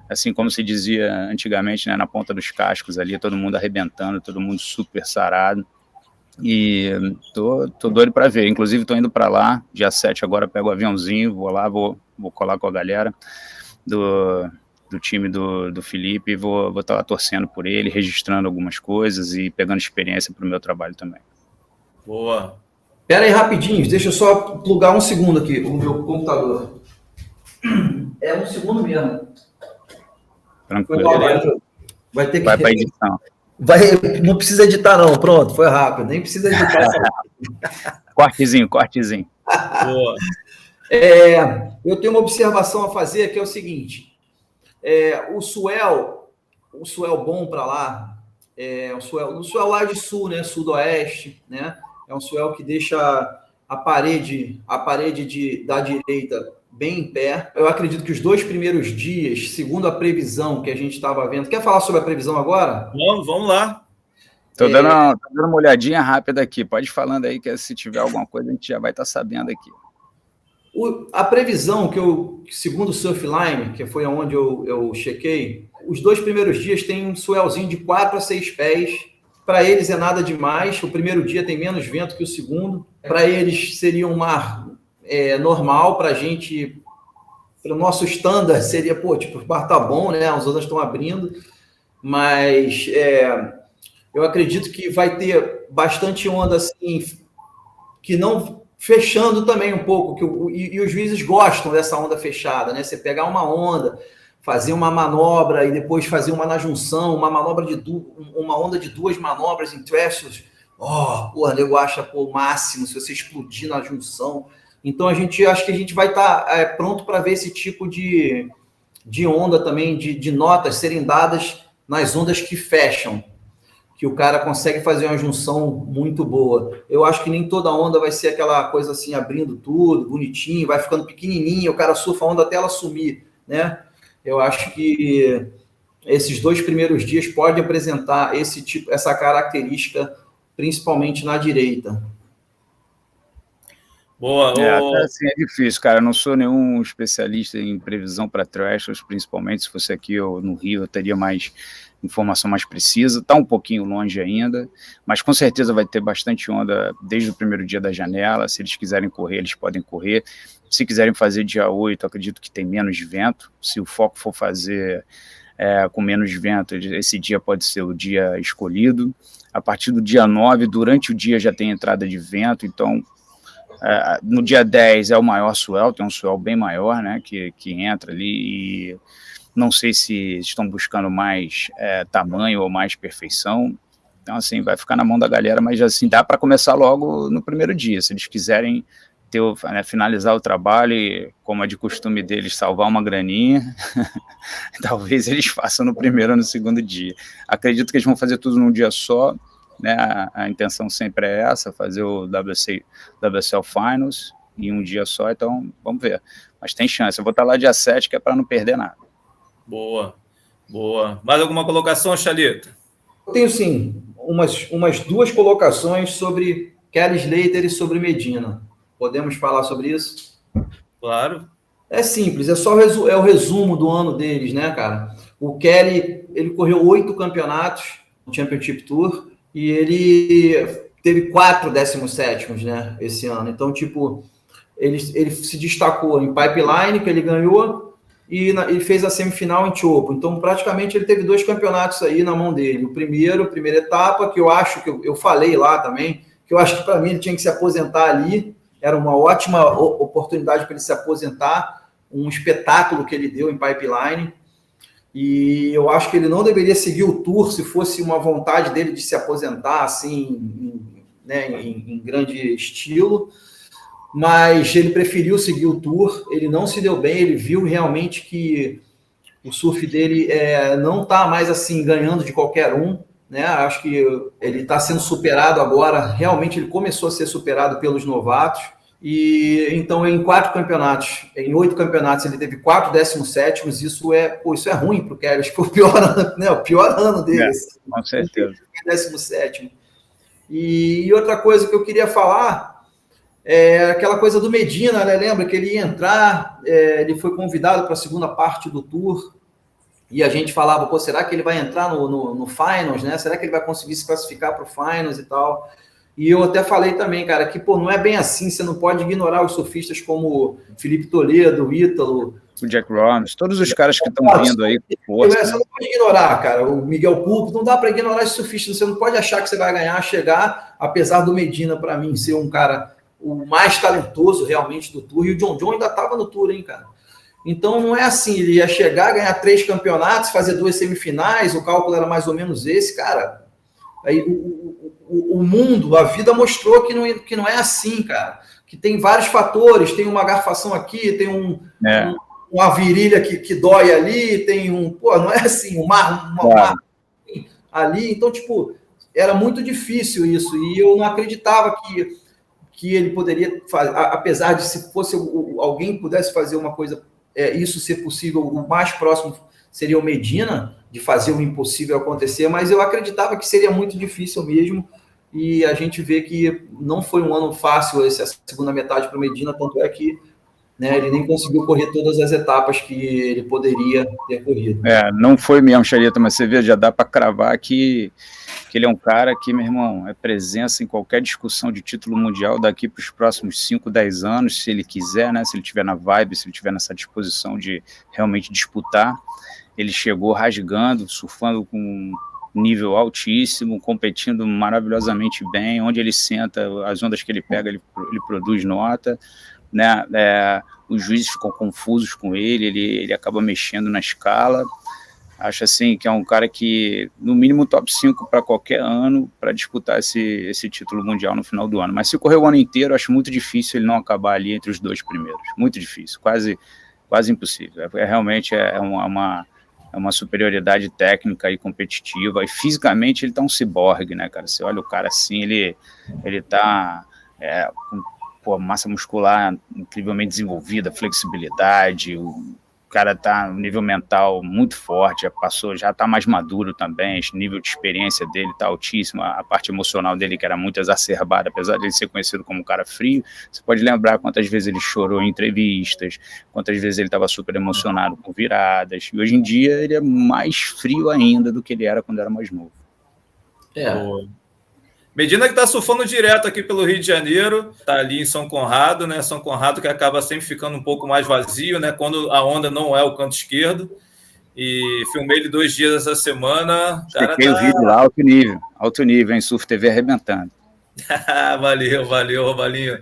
assim como se dizia antigamente, né, na ponta dos cascos ali, todo mundo arrebentando, todo mundo super sarado. E tô doido para ver. Inclusive tô indo para lá, dia 7 agora, pego o aviãozinho, vou lá, vou colar com a galera do time do Felipe e vou estar lá torcendo por ele, registrando algumas coisas e pegando experiência para o meu trabalho também. Boa. Pera aí, rapidinho, deixa eu só plugar um segundo aqui, o meu computador. É um segundo mesmo. Tranquilo. Vai ter que... Vai para edição. Não precisa editar não, pronto, foi rápido, nem precisa editar. Cortezinho. Boa. Eu tenho uma observação a fazer, que é o seguinte, o swell bom para lá, o swell lá de sul, né, sudoeste, né, é um swell que deixa a parede da direita bem em pé. Eu acredito que os 2 primeiros dias, segundo a previsão que a gente estava vendo... Quer falar sobre a previsão agora? Vamos lá. Tô dando uma olhadinha rápida aqui. Pode ir falando aí, que se tiver alguma coisa, a gente já vai estar sabendo aqui. A previsão segundo o Surfline, que foi onde eu chequei, os 2 primeiros dias tem um swellzinho de 4 a 6 pés. Para eles é nada demais. O primeiro dia tem menos vento que o segundo. Para eles seria um mar normal. Para a gente, para o nosso standard, seria, o mar tá bom, né? As ondas estão abrindo. Mas eu acredito que vai ter bastante onda assim, que não fechando também um pouco, e os juízes gostam dessa onda fechada, né? Você pegar uma onda, fazer uma manobra e depois fazer uma na junção, uma onda de 2 manobras em thresholds. O nego acha o máximo se você explodir na junção. Então acho que a gente vai estar pronto para ver esse tipo de onda também, de notas serem dadas nas ondas que fecham, que o cara consegue fazer uma junção muito boa. Eu acho que nem toda onda vai ser aquela coisa assim, abrindo tudo, bonitinho, vai ficando pequenininho, o cara surfa a onda até ela sumir, né? Eu acho que esses 2 primeiros dias podem apresentar essa característica, principalmente na direita. Boa. Até assim é difícil, cara. Eu não sou nenhum especialista em previsão para thresholds, principalmente se fosse aqui ou no Rio, eu teria mais informação mais precisa. Está um pouquinho longe ainda, mas com certeza vai ter bastante onda desde o primeiro dia da janela. Se eles quiserem correr, eles podem correr. Se quiserem fazer dia 8, acredito que tem menos vento. Se o foco for fazer com menos vento, esse dia pode ser o dia escolhido. A partir do dia 9, durante o dia já tem entrada de vento, então no dia 10 é o maior swell, tem um swell bem maior, né, que entra ali, e não sei se estão buscando mais tamanho ou mais perfeição. Então, assim, vai ficar na mão da galera, mas assim, dá para começar logo no primeiro dia, se eles quiserem finalizar o trabalho e, como é de costume deles, salvar uma graninha, talvez eles façam no primeiro ou no segundo dia. Acredito que eles vão fazer tudo num dia só, né? A intenção sempre é essa, fazer o WSL Finals em um dia só, então vamos ver. Mas tem chance, eu vou estar lá dia 7, que é para não perder nada. Boa. Mais alguma colocação, Chalito? Eu tenho, sim, umas 2 colocações sobre Kelly Slater e sobre Medina. Podemos falar sobre isso? Claro. É simples, é o resumo do ano deles, né, cara? O Kelly, ele correu 8 campeonatos no Championship Tour e ele teve 4 17º, né, esse ano. Então, tipo, ele se destacou em Pipeline, que ele ganhou, e ele fez a semifinal em Chopo. Então, praticamente, ele teve 2 campeonatos aí na mão dele. O primeira etapa, que eu acho, que eu falei lá também, que eu acho que para mim ele tinha que se aposentar ali. Era uma ótima oportunidade para ele se aposentar, um espetáculo que ele deu em Pipeline, e eu acho que ele não deveria seguir o Tour se fosse uma vontade dele de se aposentar assim, em grande estilo, mas ele preferiu seguir o Tour, ele não se deu bem, ele viu realmente que o surf dele não está mais assim ganhando de qualquer um, né? Acho que ele está sendo superado agora, realmente ele começou a ser superado pelos novatos, e então em 4 campeonatos, em 8 campeonatos ele teve 4 17º, isso é ruim para o Kelly, acho que foi o pior ano dele. Com certeza. 17º. E outra coisa que eu queria falar é aquela coisa do Medina, né? Lembra que ele ia entrar, ele foi convidado para a segunda parte do Tour, e a gente falava, será que ele vai entrar no Finals, né? Será que ele vai conseguir se classificar para o Finals e tal? E eu até falei também, cara, que não é bem assim, você não pode ignorar os surfistas como Felipe Toledo, o Ítalo, o Jack Robbins, todos os caras que estão vindo aí. Você não pode ignorar, cara, o Miguel Pulpo, não dá para ignorar esses surfistas, você não pode achar que você vai ganhar, chegar, apesar do Medina, para mim, ser um cara o mais talentoso realmente do Tour, e o John ainda estava no Tour, hein, cara. Então não é assim, ele ia chegar, ganhar 3 campeonatos, fazer 2 semifinais, o cálculo era mais ou menos esse, cara. Aí o mundo, a vida mostrou que não é assim, cara. Que tem vários fatores, tem uma garfação aqui, tem uma virilha que dói ali, tem não é assim, um mar ali. Então, tipo, era muito difícil isso, e eu não acreditava que ele poderia fazer, apesar de se fosse alguém pudesse fazer uma coisa, isso ser possível, o mais próximo seria o Medina, de fazer o impossível acontecer, mas eu acreditava que seria muito difícil mesmo, e a gente vê que não foi um ano fácil essa segunda metade para o Medina, tanto é que ele nem conseguiu correr todas as etapas que ele poderia ter corrido. Não foi mesmo, Chalito, mas você vê, já dá para cravar que ele é um cara que, meu irmão, é presença em qualquer discussão de título mundial daqui para os próximos 5, 10 anos, se ele quiser, né? Se ele tiver na vibe, se ele tiver nessa disposição de realmente disputar. Ele chegou rasgando, surfando com nível altíssimo, competindo maravilhosamente bem, onde ele senta, as ondas que ele pega, ele produz nota, né? Os juízes ficam confusos com ele acaba mexendo na escala. Acho assim que é um cara que, no mínimo, top 5 para qualquer ano para disputar esse título mundial no final do ano. Mas se correr o ano inteiro, acho muito difícil ele não acabar ali entre os 2 primeiros. Muito difícil, quase impossível. Realmente uma superioridade técnica e competitiva, e fisicamente ele tá um ciborgue, né, cara? Você olha o cara assim, ele tá com massa muscular incrivelmente desenvolvida, flexibilidade, o cara tá no nível mental muito forte, já tá mais maduro também, o nível de experiência dele tá altíssimo, a parte emocional dele que era muito exacerbada, apesar de ele ser conhecido como um cara frio, você pode lembrar quantas vezes ele chorou em entrevistas, quantas vezes ele estava super emocionado com viradas, e hoje em dia ele é mais frio ainda do que ele era quando era mais novo. Medina que tá surfando direto aqui pelo Rio de Janeiro, tá ali em São Conrado, né? São Conrado que acaba sempre ficando um pouco mais vazio, né? Quando a onda não é o canto esquerdo. E filmei ele 2 dias essa semana. Fiquei o vídeo lá, alto nível, hein? Surf TV arrebentando. Valeu, Robalinho.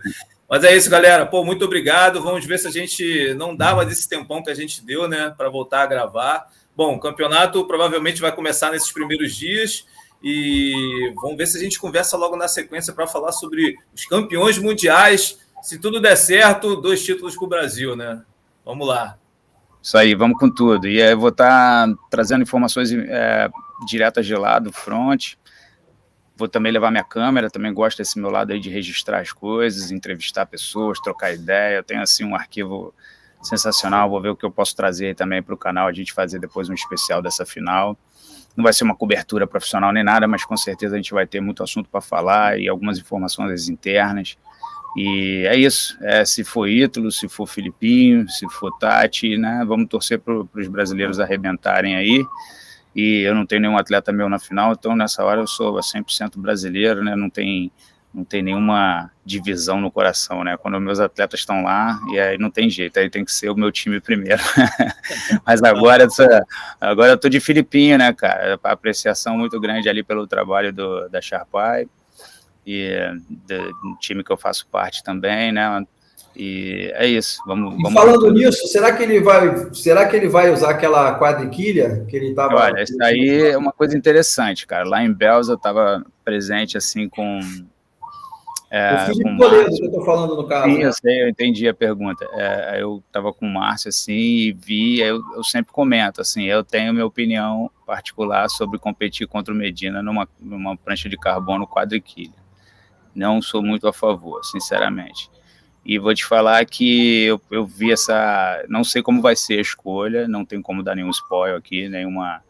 Mas é isso, galera. Pô, muito obrigado. Vamos ver se a gente não dá mais esse tempão que a gente deu, né? Para voltar a gravar. Bom, o campeonato provavelmente vai começar nesses primeiros dias. E vamos ver se a gente conversa logo na sequência para falar sobre os campeões mundiais. Se tudo der certo, 2 títulos para o Brasil, né? Vamos lá. Isso aí, vamos com tudo. E eu vou estar trazendo informações diretas de lá do front. Vou também levar minha câmera, também gosto desse meu lado aí de registrar as coisas, entrevistar pessoas, trocar ideia. Eu tenho assim um arquivo sensacional, vou ver o que eu posso trazer aí também para o canal, a gente fazer depois um especial dessa final. Não vai ser uma cobertura profissional nem nada, mas com certeza a gente vai ter muito assunto para falar e algumas informações internas. E é isso, se for Ítalo, se for Filipinho, se for Tati, né, vamos torcer para os brasileiros arrebentarem aí. E eu não tenho nenhum atleta meu na final, então nessa hora eu sou 100% brasileiro, né, não tem nenhuma divisão no coração, né, quando meus atletas estão lá, e aí não tem jeito, aí tem que ser o meu time primeiro. Mas agora eu tô de Filipinho, né, cara, a apreciação muito grande ali pelo trabalho da Sharpai, e do time que eu faço parte também, né, e é isso. Vamos falando nisso, será que ele vai usar aquela quadriquilha que ele estava... Olha, isso aí é uma coisa interessante, cara. Lá em Bells eu estava presente assim com... o Felipe Toledo que eu estou falando no caso. Sim, né? Eu sei, eu entendi a pergunta. Eu estava com o Márcio assim e vi, eu sempre comento assim, eu tenho minha opinião particular sobre competir contra o Medina numa prancha de carbono quadriquilha. Não sou muito a favor, sinceramente. E vou te falar que eu vi não sei como vai ser a escolha, não tem como dar nenhum spoiler aqui, nenhuma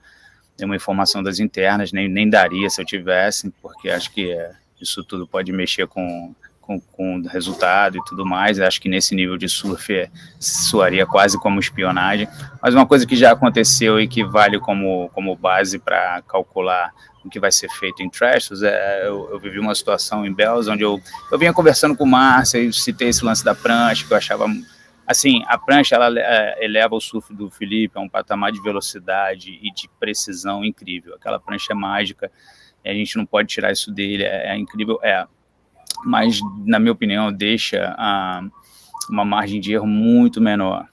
informação das internas, nem daria se eu tivesse, porque acho que isso tudo pode mexer com o resultado e tudo mais. Acho que nesse nível de surf soaria quase como espionagem. Mas uma coisa que já aconteceu e que vale como base para calcular o que vai ser feito em Trestles, eu vivi uma situação em Bells onde eu vinha conversando com o Márcio e citei esse lance da prancha, que eu achava... Assim, a prancha ela eleva o surf do Felipe a um patamar de velocidade e de precisão incrível. Aquela prancha é mágica, a gente não pode tirar isso dele, é incrível, mas, na minha opinião, deixa uma margem de erro muito menor,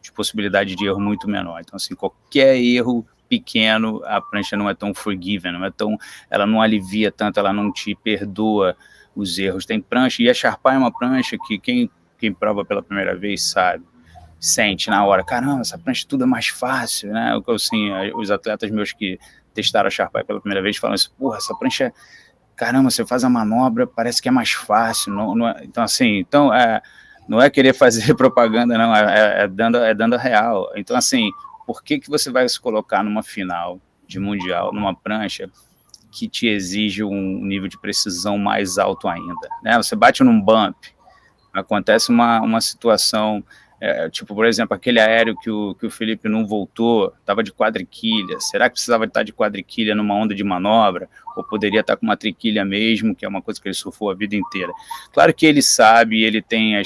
de possibilidade de erro muito menor. Então, assim, qualquer erro pequeno, a prancha não é tão forgiven, ela não alivia tanto, ela não te perdoa os erros. Tem prancha, e a Sharpai é uma prancha que quem prova pela primeira vez sabe, sente na hora, caramba, essa prancha tudo é mais fácil, né? Assim, os atletas meus que testaram a Sharpai pela primeira vez falam assim, porra, essa prancha, caramba, você faz a manobra, parece que é mais fácil, não é... Então, assim, não é querer fazer propaganda, não, dando a real. Então, assim, por que você vai se colocar numa final de mundial, numa prancha que te exige um nível de precisão mais alto ainda, né? Você bate num bump, acontece uma situação, tipo, por exemplo, aquele aéreo que o Felipe não voltou, estava de quadriquilha, será que precisava estar de quadriquilha numa onda de manobra, ou poderia estar com uma triquilha mesmo, que é uma coisa que ele surfou a vida inteira? Claro que ele sabe, ele tem a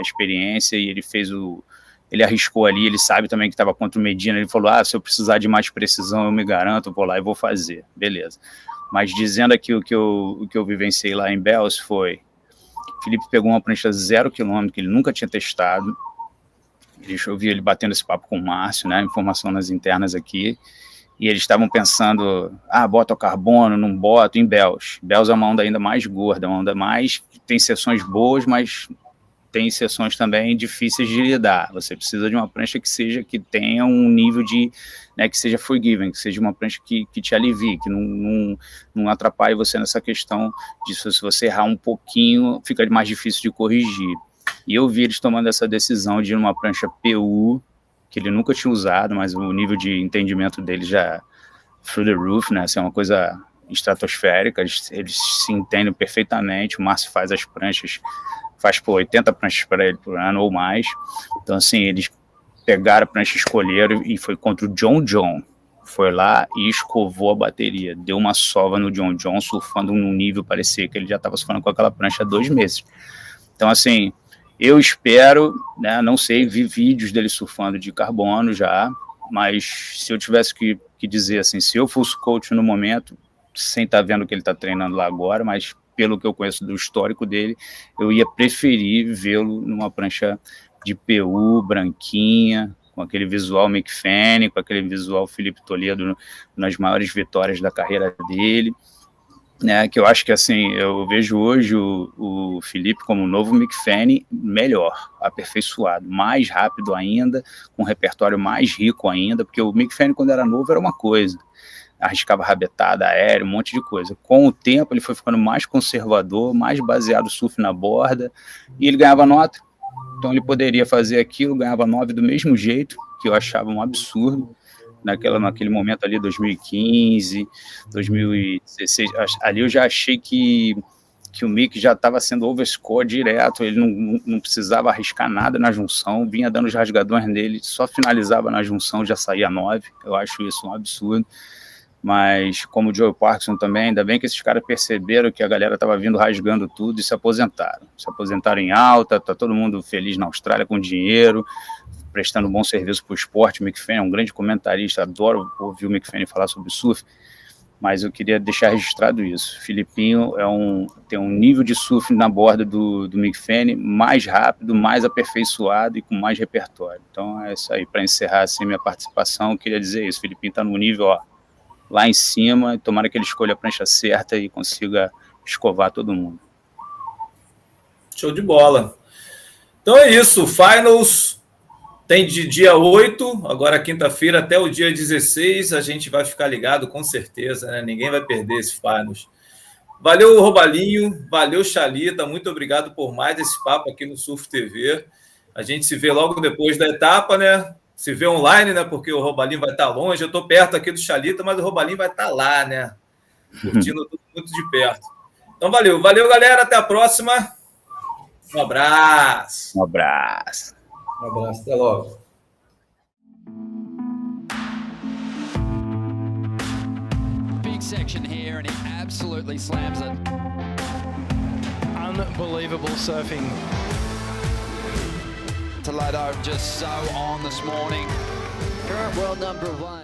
experiência, e ele fez ele arriscou ali, ele sabe também que estava contra o Medina, ele falou, se eu precisar de mais precisão, eu me garanto, eu vou lá e vou fazer, beleza. Mas dizendo aqui o que eu vivenciei lá em Bells foi, Felipe pegou uma prancha 0 km, que ele nunca tinha testado, eu vi ele batendo esse papo com o Márcio, né, informação nas internas aqui, e eles estavam pensando, bota o carbono, não bota, em Bells. Bells é uma onda ainda mais gorda, uma onda mais, tem sessões boas, mas tem sessões também difíceis de lidar. Você precisa de uma prancha que tenha um nível de, né, que seja forgiving, que seja uma prancha que te alivie, que não atrapalhe você nessa questão de se você errar um pouquinho, fica mais difícil de corrigir. E eu vi eles tomando essa decisão de ir numa prancha PU, que ele nunca tinha usado, mas o nível de entendimento dele já through the roof, né, assim, é uma coisa estratosférica, eles se entendem perfeitamente, o Márcio faz as pranchas, faz 80 pranchas para ele por ano ou mais, então assim, eles pegaram a prancha, escolheram e foi contra o John, foi lá e escovou a bateria, deu uma sova no John, surfando num nível, parecia que ele já estava surfando com aquela prancha há 2 meses, então assim, eu espero, né, não sei, vi vídeos dele surfando de carbono já, mas se eu tivesse que dizer assim, se eu fosse coach no momento, sem estar vendo o que ele está treinando lá agora, mas pelo que eu conheço do histórico dele, eu ia preferir vê-lo numa prancha de PU, branquinha, com aquele visual Mick Fanning, com aquele visual Felipe Toledo nas maiores vitórias da carreira dele, né, que eu acho que assim, eu vejo hoje o Felipe como um novo Mick Fanning, melhor, aperfeiçoado, mais rápido ainda, com um repertório mais rico ainda, porque o Mick Fanning quando era novo era uma coisa, arriscava rabetada, aéreo, um monte de coisa. Com o tempo ele foi ficando mais conservador, mais baseado no surf na borda, e ele ganhava nota, então ele poderia fazer aquilo, ganhava 9 do mesmo jeito, que eu achava um absurdo, naquele momento ali, 2015, 2016, ali eu já achei que o Mick já estava sendo overscore direto, ele não precisava arriscar nada na junção, vinha dando os rasgadões dele, só finalizava na junção, já saía 9, eu acho isso um absurdo, mas como o Joe Parkinson também, ainda bem que esses caras perceberam que a galera estava vindo rasgando tudo e se aposentaram em alta, tá todo mundo feliz na Austrália com dinheiro, prestando um bom serviço para o esporte. O Mick Fanning é um grande comentarista, adoro ouvir o Mick Fanning falar sobre surf, mas eu queria deixar registrado isso. O Filipinho tem um nível de surf na borda do Mick Fanning mais rápido, mais aperfeiçoado e com mais repertório. Então é isso aí, para encerrar assim, minha participação, eu queria dizer isso. O Filipinho está no nível lá em cima, tomara que ele escolha a prancha certa e consiga escovar todo mundo. Show de bola. Então é isso, Finals tem de dia 8, agora quinta-feira até o dia 16, a gente vai ficar ligado com certeza, né? Ninguém vai perder esse Finals. Valeu, Robalinho, valeu, Chalita, muito obrigado por mais esse papo aqui no Surf TV. A gente se vê logo depois da etapa, né? Se vê online, né? Porque o Robalinho vai estar longe, eu estou perto aqui do Chalita, mas o Robalinho vai estar lá, né? Curtindo tudo muito de perto. Então, valeu, galera, até a próxima. Um abraço. Um abraço. Um abraço, até logo. Big section here and it absolutely slams it. Unbelievable surfing. Toledo just so on this morning. Current world number 1.